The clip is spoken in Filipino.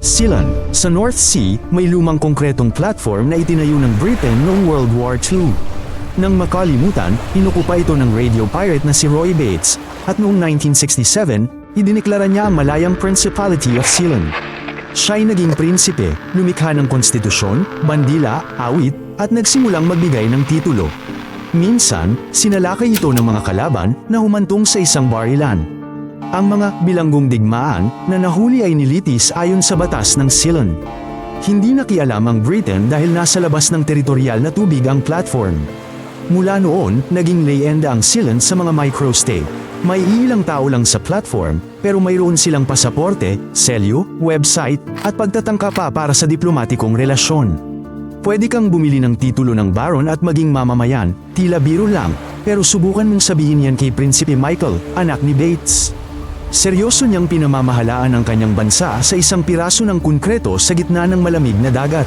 Ceylon, sa North Sea, may lumang konkretong platform na itinayo ng Britain noong World War II. Nang makalimutan, inukupa ito ng radio pirate na si Roy Bates, at noong 1967, idineklara niya ang malayang Principality of Ceylon. Siya'y naging prinsipe, lumikha ng konstitusyon, bandila, awit, at nagsimulang magbigay ng titulo. Minsan, sinalakay ito ng mga kalaban na humantong sa isang barilan. Ang mga bilanggong digmaan na nahuli ay nilitis ayon sa batas ng Ceylon. Hindi nakialam ang Britain dahil nasa labas ng teritorial na tubig ang platform. Mula noon, naging leyenda ang Ceylon sa mga microstate. May ilang tao lang sa platform, pero mayroon silang pasaporte, selyo, website, at pagtatangka pa para sa diplomatikong relasyon. Pwede kang bumili ng titulo ng baron at maging mamamayan, tila biro lang, pero subukan mong sabihin yan kay Prinsipe Michael, anak ni Bates. Seryoso niyang pinamamahalaan ang kanyang bansa sa isang piraso ng konkreto sa gitna ng malamig na dagat.